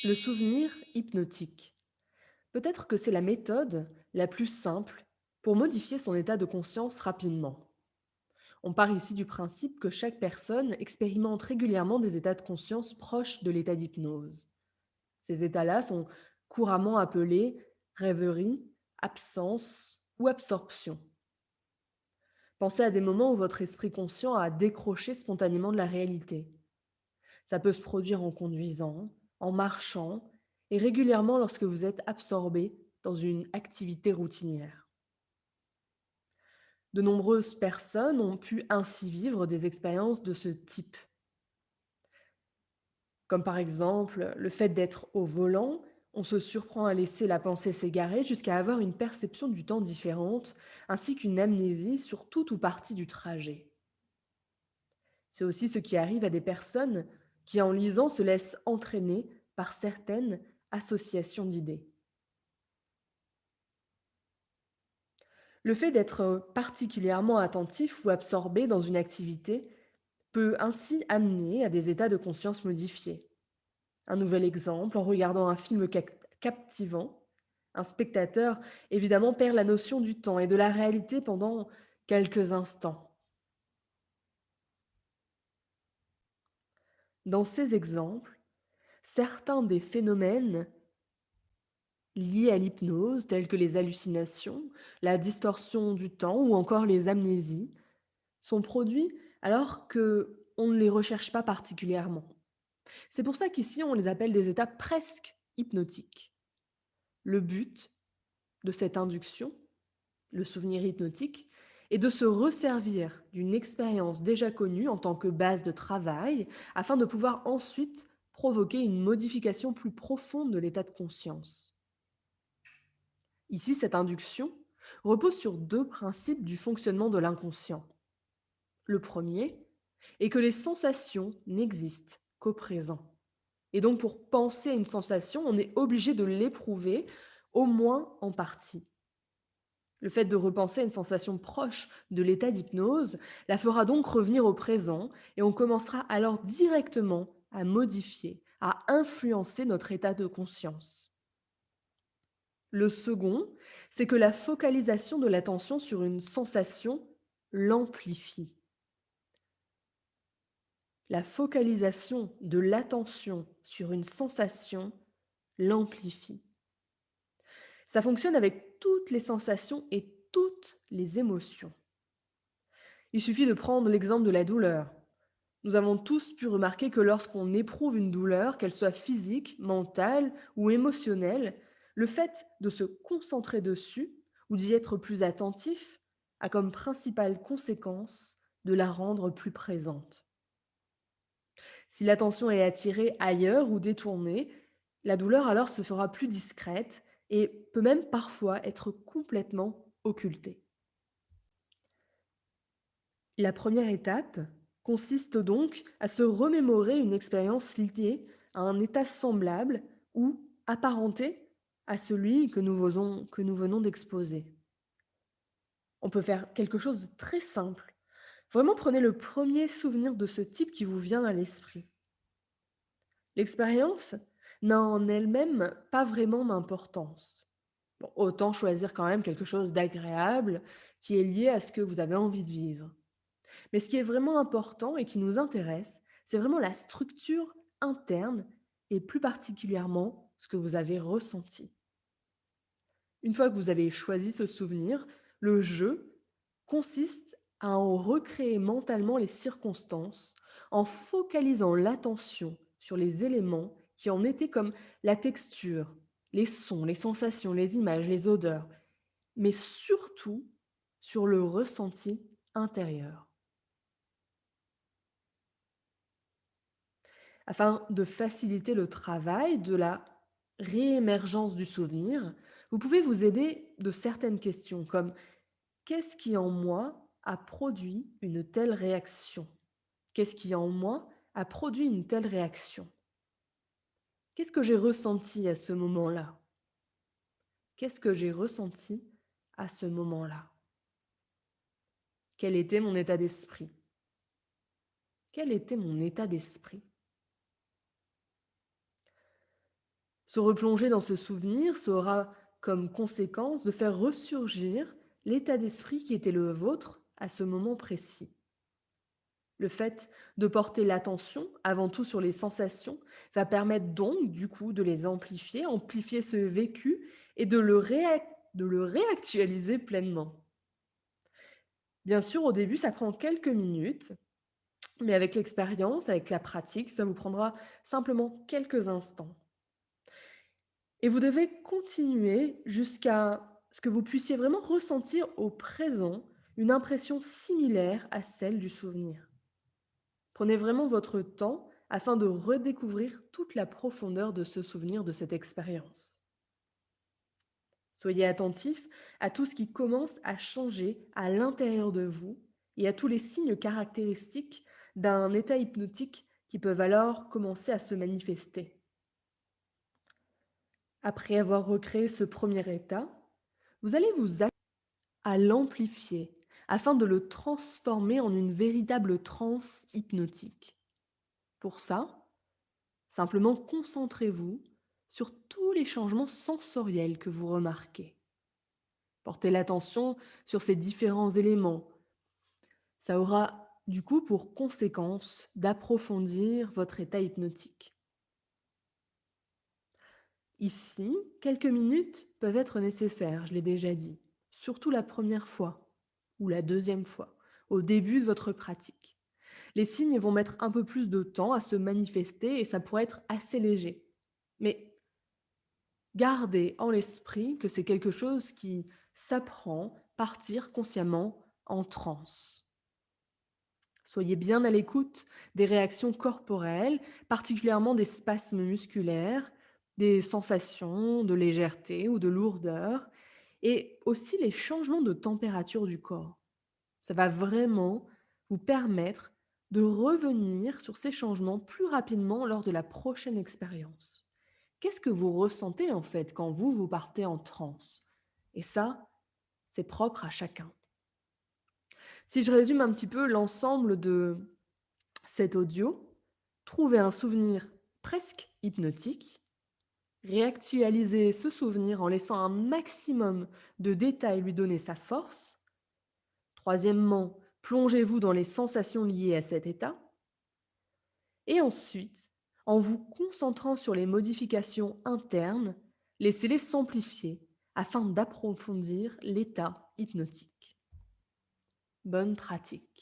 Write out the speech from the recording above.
Le souvenir hypnotique. Peut-être que c'est la méthode la plus simple pour modifier son état de conscience rapidement. On part ici du principe que chaque personne expérimente régulièrement des états de conscience proches de l'état d'hypnose. Ces états-là sont couramment appelés rêverie, absence ou absorption. Pensez à des moments où votre esprit conscient a décroché spontanément de la réalité. Ça peut se produire en conduisant, en marchant et régulièrement lorsque vous êtes absorbé dans une activité routinière. De nombreuses personnes ont pu ainsi vivre des expériences de ce type, comme par exemple le fait d'être au volant, on se surprend à laisser la pensée s'égarer jusqu'à avoir une perception du temps différente, ainsi qu'une amnésie sur tout ou partie du trajet. C'est aussi ce qui arrive à des personnes qui, en lisant, se laissent entraîner par certaines associations d'idées. Le fait d'être particulièrement attentif ou absorbé dans une activité peut ainsi amener à des états de conscience modifiés. Un nouvel exemple, en regardant un film captivant, un spectateur évidemment perd la notion du temps et de la réalité pendant quelques instants. Dans ces exemples, certains des phénomènes liés à l'hypnose, tels que les hallucinations, la distorsion du temps ou encore les amnésies, sont produits alors que on ne les recherche pas particulièrement. C'est pour ça qu'ici, on les appelle des états presque hypnotiques. Le but de cette induction, le souvenir hypnotique, est de se resservir d'une expérience déjà connue en tant que base de travail afin de pouvoir ensuite provoquer une modification plus profonde de l'état de conscience. Ici, cette induction repose sur deux principes du fonctionnement de l'inconscient. Le premier est que les sensations n'existent qu'au présent. Et donc pour penser à une sensation, on est obligé de l'éprouver, au moins en partie. Le fait de repenser à une sensation proche de l'état d'hypnose la fera donc revenir au présent et on commencera alors directement à modifier, à influencer notre état de conscience. Le second, c'est que la focalisation de l'attention sur une sensation l'amplifie. La focalisation de l'attention sur une sensation l'amplifie. Ça fonctionne avec toutes les sensations et toutes les émotions. Il suffit de prendre l'exemple de la douleur. Nous avons tous pu remarquer que lorsqu'on éprouve une douleur, qu'elle soit physique, mentale ou émotionnelle, le fait de se concentrer dessus ou d'y être plus attentif a comme principale conséquence de la rendre plus présente. Si l'attention est attirée ailleurs ou détournée, la douleur alors se fera plus discrète et peut même parfois être complètement occultée. La première étape consiste donc à se remémorer une expérience liée à un état semblable ou apparenté à celui que nous venons d'exposer. On peut faire quelque chose de très simple. Vraiment prenez le premier souvenir de ce type qui vous vient à l'esprit. L'expérience n'a en elle-même pas vraiment d'importance. Bon, autant choisir quand même quelque chose d'agréable qui est lié à ce que vous avez envie de vivre. Mais ce qui est vraiment important et qui nous intéresse, c'est vraiment la structure interne et plus particulièrement ce que vous avez ressenti. Une fois que vous avez choisi ce souvenir, le jeu consiste à en recréer mentalement les circonstances en focalisant l'attention sur les éléments qui en étaient comme la texture, les sons, les sensations, les images, les odeurs, mais surtout sur le ressenti intérieur. Afin de faciliter le travail de la réémergence du souvenir, vous pouvez vous aider de certaines questions comme: qu'est-ce qui en moi a produit une telle réaction? Qu'est-ce qui en moi a produit une telle réaction? Qu'est-ce que j'ai ressenti à ce moment-là? Qu'est-ce que j'ai ressenti à ce moment-là? Quel était mon état d'esprit? Quel était mon état d'esprit? Se replonger dans ce souvenir, ça aura comme conséquence de faire ressurgir l'état d'esprit qui était le vôtre à ce moment précis. Le fait de porter l'attention avant tout sur les sensations va permettre donc du coup de les amplifier, amplifier ce vécu et de le réactualiser pleinement. Bien sûr, au début, ça prend quelques minutes, mais avec l'expérience, avec la pratique, ça vous prendra simplement quelques instants. Et vous devez continuer jusqu'à ce que vous puissiez vraiment ressentir au présent une impression similaire à celle du souvenir. Prenez vraiment votre temps afin de redécouvrir toute la profondeur de ce souvenir, de cette expérience. Soyez attentif à tout ce qui commence à changer à l'intérieur de vous et à tous les signes caractéristiques d'un état hypnotique qui peuvent alors commencer à se manifester. Après avoir recréé ce premier état, vous allez vous à l'amplifier afin de le transformer en une véritable transe hypnotique. Pour ça, simplement concentrez-vous sur tous les changements sensoriels que vous remarquez. Portez l'attention sur ces différents éléments. Ça aura du coup pour conséquence d'approfondir votre état hypnotique. Ici, quelques minutes peuvent être nécessaires, je l'ai déjà dit, surtout la première fois ou la deuxième fois, au début de votre pratique. Les signes vont mettre un peu plus de temps à se manifester et ça pourrait être assez léger. Mais gardez en l'esprit que c'est quelque chose qui s'apprend, partir consciemment en transe. Soyez bien à l'écoute des réactions corporelles, particulièrement des spasmes musculaires, des sensations de légèreté ou de lourdeur, et aussi les changements de température du corps. Ça va vraiment vous permettre de revenir sur ces changements plus rapidement lors de la prochaine expérience. Qu'est-ce que vous ressentez en fait quand vous partez en transe? Et ça, c'est propre à chacun. Si je résume un petit peu l'ensemble de cet audio, trouvez un souvenir presque hypnotique, réactualisez ce souvenir en laissant un maximum de détails lui donner sa force. Troisièmement, plongez-vous dans les sensations liées à cet état. Et ensuite, en vous concentrant sur les modifications internes, laissez-les s'amplifier afin d'approfondir l'état hypnotique. Bonne pratique.